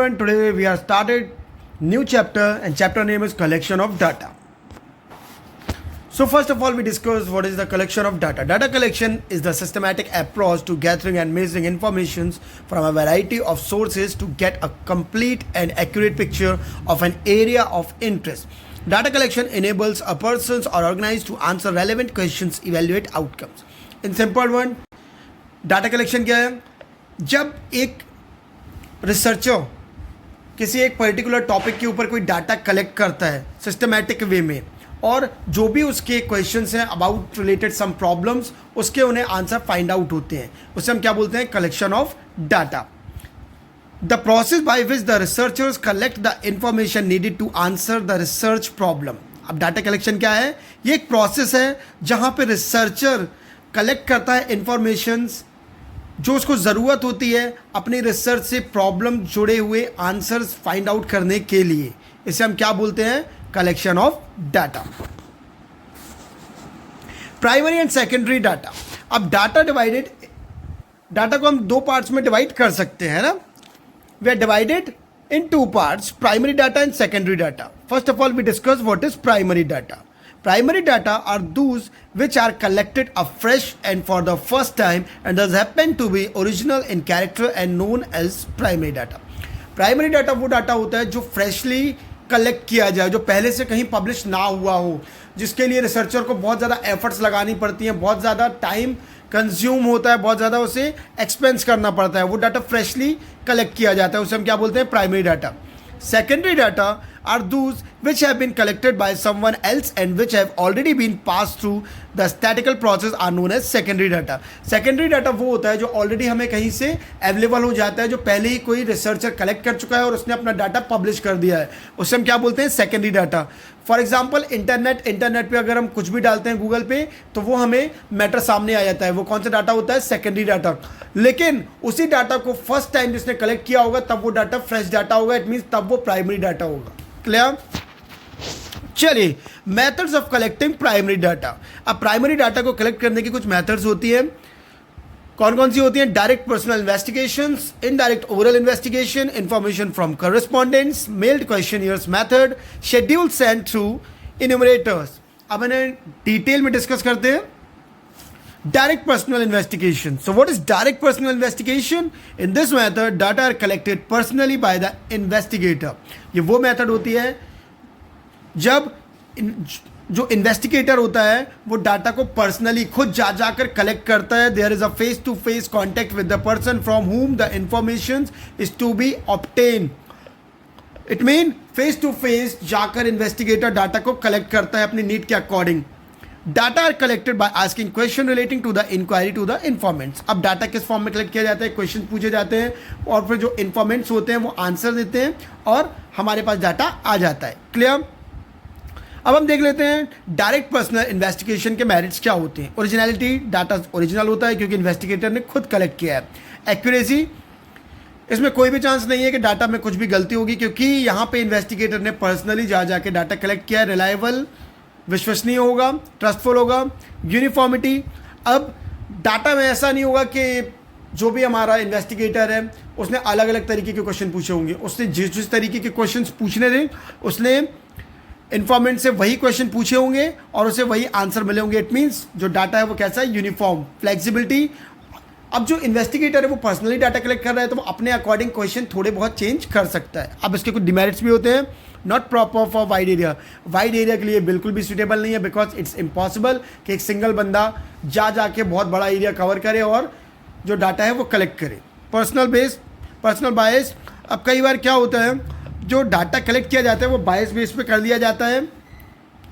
everyone, today we are started new chapter and chapter name is collection of data. So first of all we discuss what is the collection of data. Data collection is the systematic approach to gathering and measuring information from a variety of sources to get a complete and accurate picture of an area of interest. Data collection enables a person or organization to answer relevant questions, evaluate outcomes. In simple word, data collection क्या है? जब एक researcher किसी एक particular topic के ऊपर कोई data collect करता है सिस्टमैटिक वे में और जो भी उसके क्वेश्चंस हैं अबाउट रिलेटेड सम प्रॉब्लम्स उसके उन्हें आंसर फाइंड आउट होते हैं, उसे हम क्या बोलते हैं? Collection of data. The process by which the researchers collect the information needed to answer the research problem. अब डाटा कलेक्शन क्या है? ये एक प्रोसेस है जहाँ पे रिसर्चर कलेक्ट करता है इंफॉर्मेशंस जो उसको ज़रूरत होती है अपनी रिसर्च से प्रॉब्लम जुड़े हुए आंसर्स फाइंड आउट करने के लिए. इसे हम क्या बोलते हैं? Collection of data. Primary and secondary data. अब डाटा को हम दो पार्ट्स में डिवाइड कर सकते हैं ना. We are divided in two parts, primary data and secondary data. First of all we discuss what is primary data. Primary data are those which are collected afresh and for the first time and thus happen to be original in character and known as primary data. Primary data वो data होता है जो freshly collect किया जाए, जो पहले से कहीं पब्लिश ना हुआ हो, जिसके लिए रिसर्चर को बहुत ज़्यादा एफर्ट्स लगानी पड़ती हैं, बहुत ज़्यादा टाइम कंज्यूम होता है, बहुत ज़्यादा उसे एक्सपेंस करना पड़ता है. वो डाटा फ्रेशली कलेक्ट किया जाता है, उसे हम क्या बोलते हैं? Primary data. Secondary data are those which have been collected by someone else and which have already been passed through the statistical process are known as secondary data. Secondary data वो होता है जो ऑलरेडी हमें कहीं से available हो जाता है, जो पहले ही कोई रिसर्चर कलेक्ट कर चुका है और उसने अपना डाटा पब्लिश कर दिया है, उसे हम क्या बोलते हैं? Secondary data. For example internet पे अगर हम कुछ भी डालते हैं गूगल पे तो वो हमें मैटर सामने आ जाता है, वो कौन सा डाटा होता है? Secondary data. लेकिन उसी डाटा को फर्स्ट टाइम जिसने कलेक्ट किया होगा तब वो डाटा फ्रेश डाटा होगा, इट मीन्स तब वो प्राइमरी डाटा होगा. क्लियर? चलिए, methods of collecting primary data. अब प्राइमरी डाटा को कलेक्ट करने की कुछ मेथड्स होती है. कौन कौन सी होती हैं? Direct personal investigations, indirect oral investigation, information from correspondents, mailed questionnaires method, schedule sent through enumerators. अब इन्हें डिटेल में डिस्कस करते हैं. Direct personal investigation. So what is direct personal investigation? In this method, data are collected personally by the investigator. ये वो method होती है जब जो इन्वेस्टिगेटर होता है वो डाटा को पर्सनली खुद जाकर कलेक्ट करता है. There is a face to face contact with the person from whom the information is to be obtain. It mean face to face जाकर इन्वेस्टिगेटर डाटा को कलेक्ट करता है अपनी नीड के according. Data are collected by asking question relating to the inquiry to the informants. अब data किस form में collect किया जाता है? क्वेश्चन पूछे जाते हैं और फिर जो इन्फॉर्मेंट्स होते हैं वो आंसर देते हैं और हमारे पास डाटा आ जाता है. क्लियर? अब हम देख लेते हैं डायरेक्ट पर्सनल इन्वेस्टिगेशन के मेरिट्स क्या होते हैं. ओरिजिनलिटी, डाटा ओरिजिनल होता है क्योंकि इन्वेस्टिगेटर ने खुद कलेक्ट किया है. एक्यूरेसी, इसमें कोई भी चांस नहीं है कि डाटा में कुछ भी गलती होगी क्योंकि यहाँ पे इन्वेस्टिगेटर ने पर्सनली जाके डाटा कलेक्ट किया है. रिलायबल, विश्वसनीय होगा, ट्रस्टफुल होगा. यूनिफॉर्मिटी, अब डाटा में ऐसा नहीं होगा कि जो भी हमारा इन्वेस्टिगेटर है उसने अलग अलग तरीके के क्वेश्चन पूछे होंगे. उसने जिस तरीके के क्वेश्चन पूछने थे उसने इन्फॉर्मेंट से वही क्वेश्चन पूछे होंगे और उसे वही आंसर मिले होंगे. इट मीन्स जो डाटा है वो कैसा है? यूनिफॉर्म. फ्लेक्सिबिलिटी, अब जो इन्वेस्टिगेटर है वो पर्सनली डाटा कलेक्ट कर रहा है तो वो अपने अकॉर्डिंग क्वेश्चन थोड़े बहुत चेंज कर सकता है. अब इसके कुछ डिमेरिट्स भी होते हैं. Not proper for wide area. Wide area के लिए बिल्कुल भी सूटेबल नहीं है बिकॉज इट्स इम्पॉसिबल कि एक सिंगल बंदा जाके बहुत बड़ा एरिया कवर करे और जो डाटा है वो कलेक्ट करे. पर्सनल बायस, अब कई बार क्या होता है जो डाटा कलेक्ट किया जाता है वो बायस बेस पे कर दिया जाता है.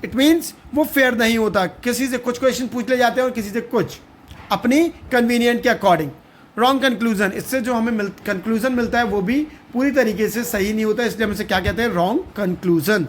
इट मीन्स वो फेयर नहीं होता. किसी से कुछ क्वेश्चन पूछ ले जाते हैं और किसी से कुछ अपनी कन्वीनियंट के अकॉर्डिंग. रॉन्ग कंक्लूजन, इससे जो हमें कंक्लूजन मिलता है वो भी पूरी तरीके से सही नहीं होता, इसलिए हम इसे क्या कहते हैं? Wrong conclusion.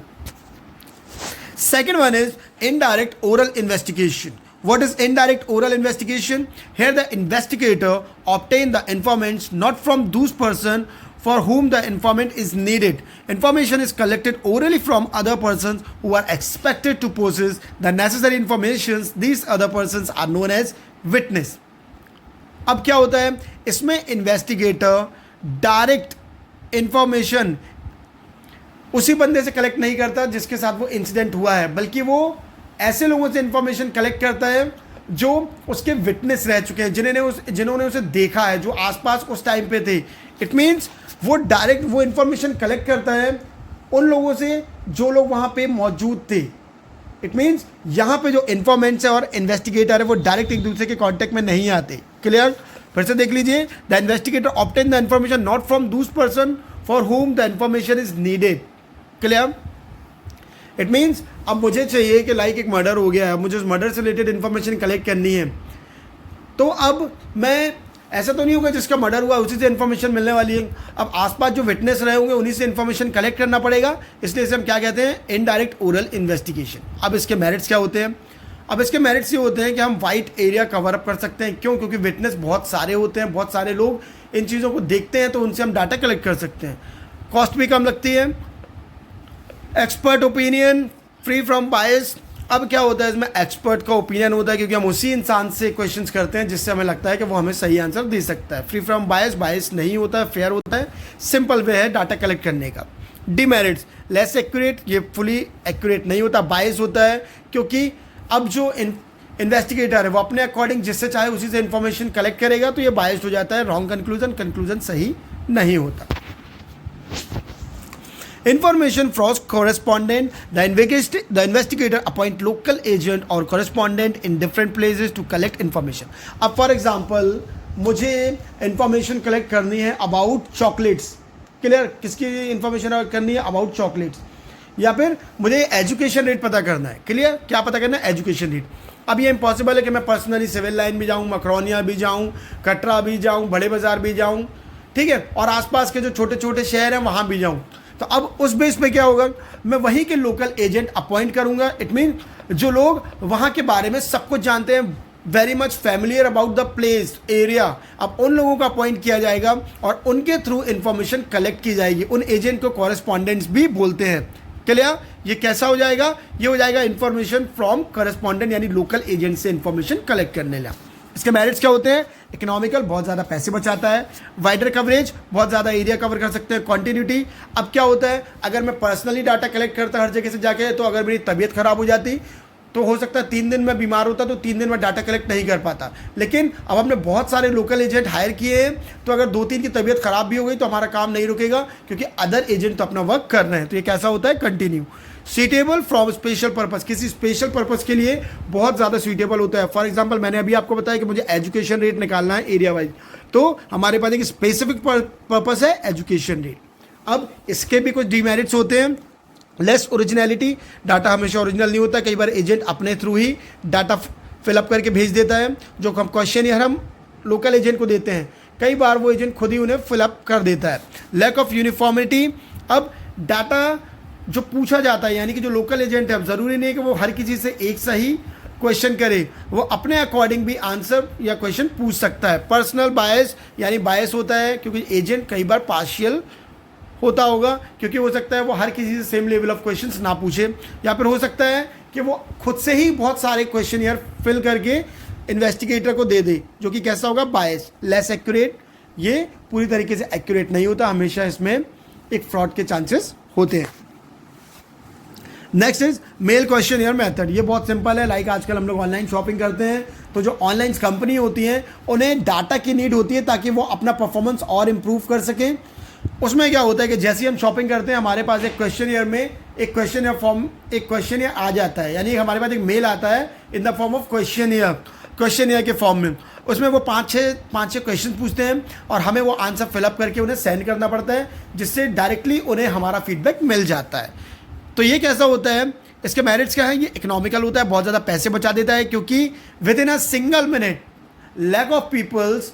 Second one is indirect oral investigation. What is indirect oral investigation? Here the investigator obtain the information not from those person for whom the informant is needed. Information is collected orally from other persons who are expected to possess the necessary information. These other persons are known as witness. अब क्या होता है इसमें? Investigator direct information उसी बंदे से collect नहीं करता जिसके साथ वो इंसिडेंट हुआ है, बल्कि वो ऐसे लोगों से इंफॉर्मेशन कलेक्ट करता है जो उसके विटनेस रह चुके हैं, जिन्होंने उसे देखा है, जो आसपास उस टाइम पे थे। इट मीन्स वो डायरेक्ट वो इंफॉर्मेशन कलेक्ट करता है उन लोगों से जो लोग वहाँ पे मौजूद थे। इट मीन्स यहाँ पे जो इन्फॉर्मेंट्स है और इन्वेस्टिगेटर है वो डायरेक्ट एक दूसरे के कॉन्टेक्ट में नहीं आते। क्लियर? फिर से देख लीजिए, the investigator obtain the information not from those person for whom the information is needed. Clear? It means अब मुझे चाहिए कि लाइक एक मर्डर हो गया है, मुझे उस मर्डर से रिलेटेड इन्फॉर्मेशन कलेक्ट करनी है, तो अब मैं ऐसा तो नहीं होगा जिसका मर्डर हुआ उसी से इन्फॉर्मेशन मिलने वाली है। अब आसपास जो विटनेस रहे होंगे उन्हीं से इन्फॉर्मेशन कलेक्ट करना पड़ेगा, इसलिए इसे हम क्या कहते हैं? Indirect oral investigation. अब इसके मेरिट्स क्या होते हैं? अब इसके मेरिट्स ये होते हैं कि हम वाइड एरिया कवर अप कर सकते हैं। क्यों? क्योंकि विटनेस बहुत सारे होते हैं, बहुत सारे लोग इन चीज़ों को देखते हैं, तो उनसे हम डाटा कलेक्ट कर सकते हैं। कॉस्ट भी कम लगती है। एक्सपर्ट ओपिनियन, फ्री फ्रॉम बायस। अब क्या होता है इसमें? एक्सपर्ट का ओपिनियन होता है क्योंकि हम उसी इंसान से क्वेश्चंस करते हैं जिससे हमें लगता है कि वो हमें सही आंसर दे सकता है। फ्री फ्रॉम बायस, बायस नहीं होता है, फेयर होता है, सिंपल वे है डाटा कलेक्ट करने का। डिमेरिट्स, लेस एक्यूरेट, ये फुली एक्यूरेट नहीं होता, बायस होता है क्योंकि अब जो इन्वेस्टिगेटर है वो अपने अकॉर्डिंग जिससे चाहे उसी से इंफॉर्मेशन कलेक्ट करेगा, तो ये बायस्ड हो जाता है। रॉन्ग कंक्लूजन सही नहीं होता। Information from correspondent, the investigator appoint local agent or correspondent in different places to collect information. अब फॉर एग्जाम्पल मुझे इंफॉर्मेशन कलेक्ट करनी है अबाउट चॉकलेट्स। क्लियर? किसकी इंफॉर्मेशन करनी है? About chocolates. या फिर मुझे एजुकेशन रेट पता करना है। क्लियर? क्या पता करना है? Education rate. अब ये इम्पॉसिबल है कि मैं पर्सनली सिविल लाइन भी जाऊँ, मकरोनिया भी जाऊँ, कटरा भी जाऊँ, बड़े बाजार भी जाऊँ, ठीक है, और आसपास के जो छोटे छोटे शहर हैं वहाँ भी जाऊँ। तो अब उस बेस पे क्या होगा? मैं वहीं के लोकल एजेंट अपॉइंट करूंगा। इट मीन जो लोग वहाँ के बारे में सब कुछ जानते हैं, very much familiar about the place area, अब उन लोगों को अपॉइंट किया जाएगा और उनके थ्रू इंफॉर्मेशन कलेक्ट की जाएगी। उन एजेंट को कॉरेस्पॉन्डेंट्स भी बोलते हैं। क्लियर? ये कैसा हो जाएगा? ये हो जाएगा इंफॉर्मेशन फ्रॉम कॉरेस्पॉन्डेंट, यानी लोकल एजेंट से इंफॉर्मेशन कलेक्ट करने लगा। इसके मेरिट्स क्या होते हैं? इकोनॉमिकल, बहुत ज़्यादा पैसे बचाता है। वाइडर कवरेज, बहुत ज़्यादा एरिया कवर कर सकते हैं। कॉन्टिन्यूटी, अब क्या होता है अगर मैं पर्सनली डाटा कलेक्ट करता हर जगह से जाके, तो अगर मेरी तबीयत खराब हो जाती तो हो सकता है 3 दिन में बीमार होता तो 3 दिन में डाटा कलेक्ट नहीं कर पाता। लेकिन अब हमने बहुत सारे लोकल एजेंट हायर किए हैं, तो अगर 2-3 की तबीयत खराब भी हो गई तो हमारा काम नहीं रुकेगा क्योंकि अदर एजेंट तो अपना वर्क कर रहे हैं। तो ये कैसा होता है? Continue. Suitable from special purpose, किसी स्पेशल पर्पस के लिए बहुत ज़्यादा सूटेबल होता है। फॉर एग्जांपल मैंने अभी आपको बताया कि मुझे एजुकेशन रेट निकालना है एरिया वाइज, तो हमारे पास एक स्पेसिफिक पर्पस है एजुकेशन रेट। अब इसके भी कुछ डिमेरिट्स होते हैं। लेस ओरिजिनलिटी, डाटा हमेशा ओरिजिनल नहीं होता, कई बार एजेंट अपने थ्रू ही डाटा फिलअप करके भेज देता है। जो हम क्वेश्चन यार हम लोकल एजेंट को देते हैं, कई बार वो एजेंट खुद ही उन्हें फिलअप कर देता है। लैक ऑफ यूनिफॉर्मिटी, अब डाटा जो पूछा जाता है, यानी कि जो लोकल एजेंट है, ज़रूरी नहीं है कि वो हर किसी से एक सही क्वेश्चन करे, वो अपने अकॉर्डिंग भी आंसर या क्वेश्चन पूछ सकता है। पर्सनल बायस, यानी बायस होता है क्योंकि एजेंट कई बार पार्शियल होता होगा, क्योंकि हो सकता है वो हर किसी से सेम लेवल ऑफ क्वेश्चंस ना पूछे, या फिर हो सकता है कि वो खुद से ही बहुत सारे क्वेश्चन यार फिल करके इन्वेस्टिगेटर को दे दे, जो कि कैसा होगा? बायस। लेस एक्यूरेट, ये पूरी तरीके से एक्यूरेट नहीं होता, हमेशा इसमें एक फ्रॉड के चांसेस होते हैं। Next is male question method. ये बहुत सिंपल है। लाइक आजकल हम लोग ऑनलाइन शॉपिंग करते हैं, तो जो ऑनलाइन कंपनी होती हैं उन्हें डाटा की नीड होती है ताकि वो अपना परफॉर्मेंस और इम्प्रूव कर सकें। उसमें क्या होता है कि जैसे ही हम शॉपिंग करते हैं हमारे पास एक क्वेश्चन में एक क्वेश्चन फॉर्म, एक क्वेश्चन आ जाता है, यानी हमारे पास एक मेल आता है in the form of question के फॉर्म में। उसमें वो 5-6 क्वेश्चन पूछते हैं और हमें वो आंसर फिलअप करके उन्हें सेंड करना पड़ता है, जिससे डायरेक्टली उन्हें हमारा फीडबैक मिल जाता है। तो ये कैसा होता है? इसके मेरिट्स क्या है? ये इकोनॉमिकल होता है, बहुत ज़्यादा पैसे बचा देता है क्योंकि within a single minute lakh of peoples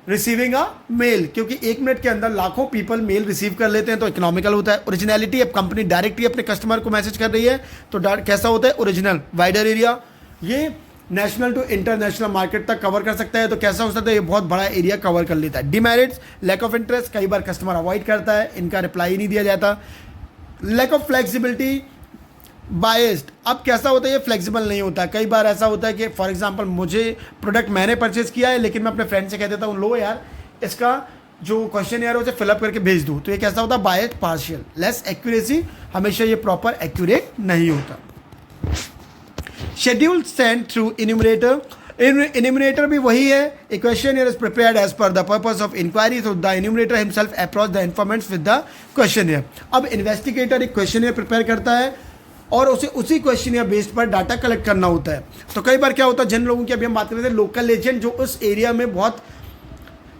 receiving a mail, क्योंकि 1 मिनट के अंदर लाखों पीपल मेल रिसीव कर लेते हैं, तो इकोनॉमिकल होता है। ओरिजिनलिटी, अब कंपनी डायरेक्टली अपने कस्टमर को मैसेज कर रही है तो कैसा होता है? ओरिजिनल। वाइडर एरिया, ये नेशनल टू इंटरनेशनल मार्केट तक कवर कर सकता है, तो कैसा हो सकता है? ये बहुत बड़ा एरिया कवर कर लेता है। डिमेरिट्स, लैक ऑफ इंटरेस्ट, कई बार कस्टमर अवॉइड करता है, इनका रिप्लाई ही नहीं दिया जाता। लैक ऑफ फ्लेक्सिबिलिटी, बायस्ड, अब कैसा होता है? ये फ्लेक्सिबल नहीं होता। कई बार ऐसा होता है कि फॉर एग्जांपल मुझे प्रोडक्ट मैंने परचेज किया है, लेकिन मैं अपने फ्रेंड से कह देता हूँ लो यार इसका जो क्वेश्चन है उसे फिलअप करके भेज दूँ, तो ये कैसा होता है, बायस पार्शियल, लेस एक्यूरेसी, हमेशा ये प्रॉपर एक्यूरेट नहीं होता। Schedule sent through enumerator, enumerator भी वही है, a question is prepared as per the purpose of inquiry, so the enumerator himself approach the informants with the question. अब इन्वेस्टिगेटर एक question prepare करता है और उसे उसी क्वेश्चन बेस्ड पर डाटा कलेक्ट करना होता है। तो कई बार क्या होता है, जिन लोगों की अभी हम बात कर रहे थे, लोकल एजेंट जो उस एरिया में बहुत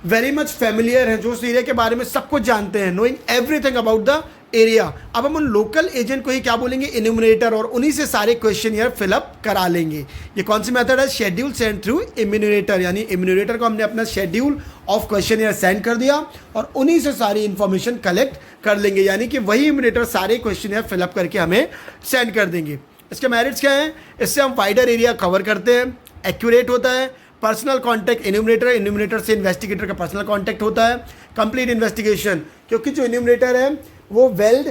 वेरी मच फेमिलियर है, जो उस एरिया के बारे में सब कुछ जानते हैं, knowing everything about the area. अब हम उन लोकल एजेंट को ही क्या बोलेंगे, इन्यूमरेटर, और उन्हीं से सारे क्वेश्चन फिलअप करा लेंगे। ये कौन सी मेथड है, शेड्यूल सेंड थ्रू इम्यूनरेटर, यानी इम्यूनरेटर को हमने अपना शेड्यूल ऑफ क्वेश्चन सेंड कर दिया और उन्हीं से सारी इंफॉर्मेशन कलेक्ट कर लेंगे, यानी कि वही इम्यूनरेटर सारे क्वेश्चन फिलअप करके हमें सेंड कर देंगे। इसके मेरिट्स क्या हैं, इससे हम वाइडर एरिया कवर करते हैं, एक्यूरेट होता है, पर्सनल कांटेक्ट इन्यूमरेटर, इन्यूमरेटर से इन्वेस्टिगेटर का पर्सनल कांटेक्ट होता है, कंप्लीट इन्वेस्टिगेशन, क्योंकि जो इन्यूमरेटर है वो वेल्ड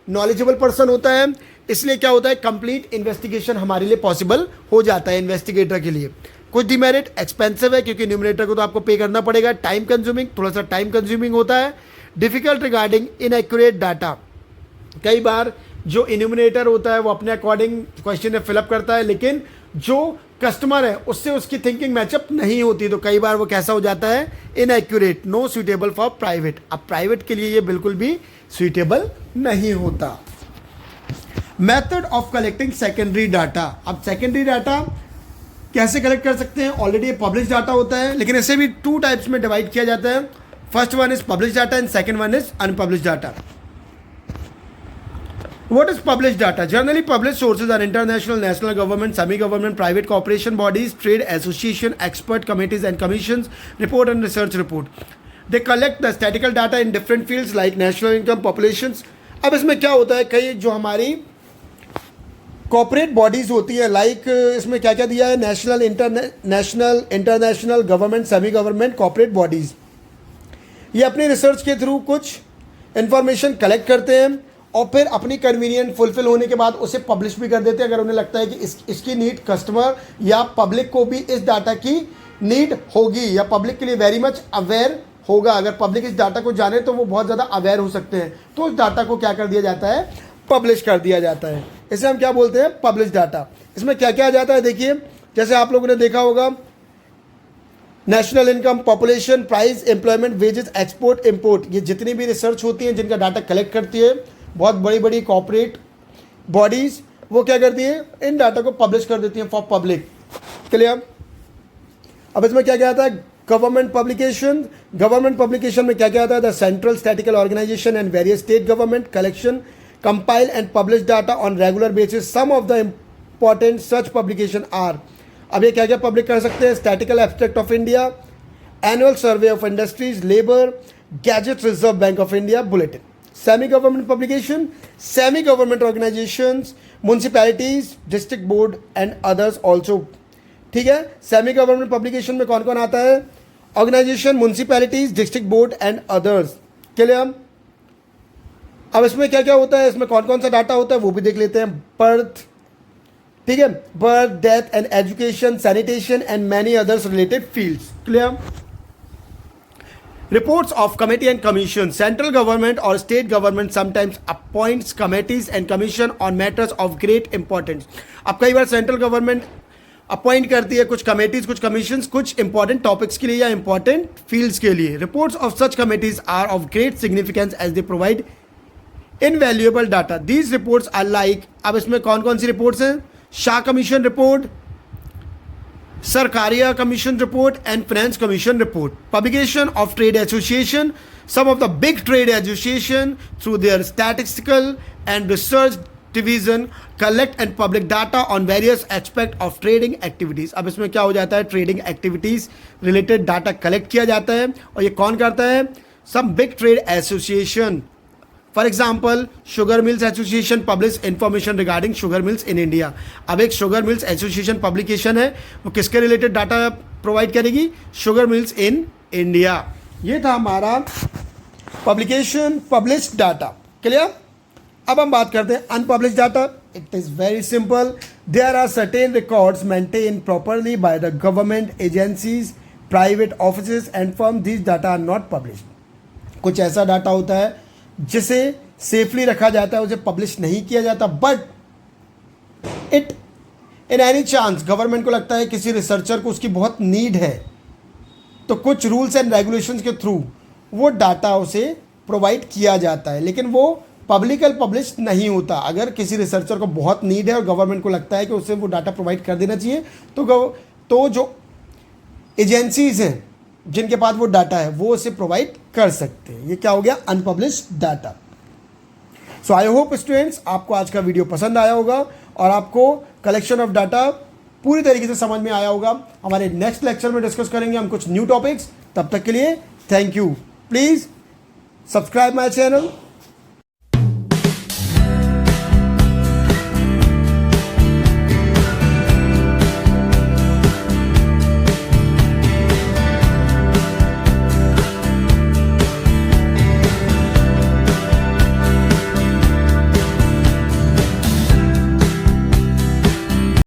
नॉलेजेबल पर्सन होता है, इसलिए क्या होता है, कंप्लीट इन्वेस्टिगेशन हमारे लिए पॉसिबल हो जाता है इन्वेस्टिगेटर के लिए। कुछ डिमेरिट, एक्सपेंसिव है क्योंकि इन्यूमरेटर को तो आपको पे करना पड़ेगा, टाइम कंज्यूमिंग, थोड़ा सा टाइम कंज्यूमिंग होता है, डिफिकल्ट रिगार्डिंग इनएक्यूरेट डाटा, कई बार जो इन्यूमरेटर होता है वो अपने अकॉर्डिंग क्वेश्चन फिलअप करता है, लेकिन जो कस्टमर है उससे उसकी थिंकिंग मैचअप नहीं होती, तो कई बार वो कैसा हो जाता है, inaccurate, no suitable for private. अब प्राइवेट के लिए ये बिल्कुल भी सुइटेबल नहीं होता। Method of collecting secondary data, अब सेकेंडरी डाटा कैसे कलेक्ट कर सकते हैं, ऑलरेडी पब्लिश डाटा होता है, लेकिन इसे भी 2 टाइप्स में डिवाइड किया जाता है। First one is publish data and second one is unpublish data. What is published data? Generally, published sources are international, national government, semi-government, private corporation bodies, trade association, expert committees and commissions, report and research report. They collect the statistical data in different fields like national income, populations. अब इसमें क्या होता है, कई जो हमारी corporate bodies होती है, लाइक इसमें क्या क्या दिया है, national, international, government, semi government, corporate bodies, ये अपनी रिसर्च के थ्रू कुछ इंफॉर्मेशन कलेक्ट करते हैं और फिर अपनी कन्वीनियंट फुलफिल होने के बाद उसे पब्लिश भी कर देते हैं, अगर उन्हें लगता है कि इसकी नीड कस्टमर या पब्लिक को भी इस डाटा की नीड होगी या पब्लिक के लिए वेरी मच अवेयर होगा। अगर पब्लिक इस डाटा को जाने तो वो बहुत ज़्यादा अवेयर हो सकते हैं, तो उस डाटा को क्या कर दिया जाता है, पब्लिश कर दिया जाता है। इसे हम क्या बोलते हैं, पब्लिश डाटा। इसमें क्या क्या आ जाता है, देखिए जैसे आप लोगों ने देखा होगा, national income, population, price, employment, wages, export, import, ये जितनी भी रिसर्च होती हैं जिनका डाटा कलेक्ट करती है बहुत बड़ी बड़ी कॉर्पोरेट बॉडीज, वो क्या करती है, इन डाटा को पब्लिश कर देती हैं फॉर पब्लिक। क्लियर। अब इसमें क्या क्या आता है, गवर्नमेंट पब्लिकेशन, गवर्नमेंट पब्लिकेशन में क्या क्या आता है, the central statistical organisation and various state government collection, compile and publish data on regular basis. Some of the important such publication are, अब ये क्या क्या पब्लिक कर सकते हैं, statistical abstract of India, annual survey of industries, labour, gazette reserve bank of India, bulletin. Semi government publication, semi government organisations, municipalities, district board and others also. ठीक है, semi government publication में कौन कौन आता है, organisation, municipalities, district board and others. Clear. अब इसमें क्या क्या होता है, इसमें कौन कौन सा डाटा होता है वो भी देख लेते हैं। बर्थ, ठीक है, birth, death and education, sanitation and many others related fields. Clear. Reports of committee and commission. Central government or state government sometimes appoints committees and commission on matters of great importance. अब कई बार central government appoint करती है कुछ committees, कुछ commissions, कुछ important topics के लिए या इंपॉर्टेंट फील्ड्स के लिए। Reports of such committees are of great significance as they provide invaluable data. These reports are like, अब इसमें कौन कौन सी रिपोर्ट्स हैं, Shah commission report, Sarkaria Commission report and Finance Commission report. Publication of trade association. Some of the big trade association through their statistical and research division collect and public data on various aspect of trading activities. अब इसमें क्या हो जाता है, trading activities related data collect किया जाता है और ये कौन करता है, some big trade association. For example sugar mills association publish information regarding sugar mills in India. अब एक शुगर मिल्स एसोसिएशन पब्लिकेशन है, वो किसके रिलेटेड डाटा प्रोवाइड करेगी, शुगर मिल्स इन इंडिया। ये था हमारा पब्लिकेशन, पब्लिश डाटा। क्लियर। अब हम बात करते हैं unpublish data. It is very simple, there are certain records maintain properly by the government agencies, private offices and firm, these data are not published. कुछ ऐसा डाटा होता है जिसे सेफली रखा जाता है, उसे पब्लिश नहीं किया जाता, but it in any chance government को लगता है किसी रिसर्चर को उसकी बहुत नीड है, तो कुछ रूल्स एंड रेगुलेशंस के थ्रू वो डाटा उसे प्रोवाइड किया जाता है, लेकिन वो पब्लिश नहीं होता। अगर किसी रिसर्चर को बहुत नीड है और गवर्नमेंट को लगता है कि उसे वो डाटा प्रोवाइड कर देना चाहिए, तो जो एजेंसीज हैं जिनके पास वो डाटा है वो उसे प्रोवाइड कर सकते हैं। ये क्या हो गया? Unpublished data. So I hope students आपको आज का वीडियो पसंद आया होगा और आपको कलेक्शन ऑफ डाटा पूरी तरीके से समझ में आया होगा। हमारे नेक्स्ट लेक्चर में डिस्कस करेंगे हम कुछ न्यू टॉपिक्स। तब तक के लिए thank you. Please subscribe my channel.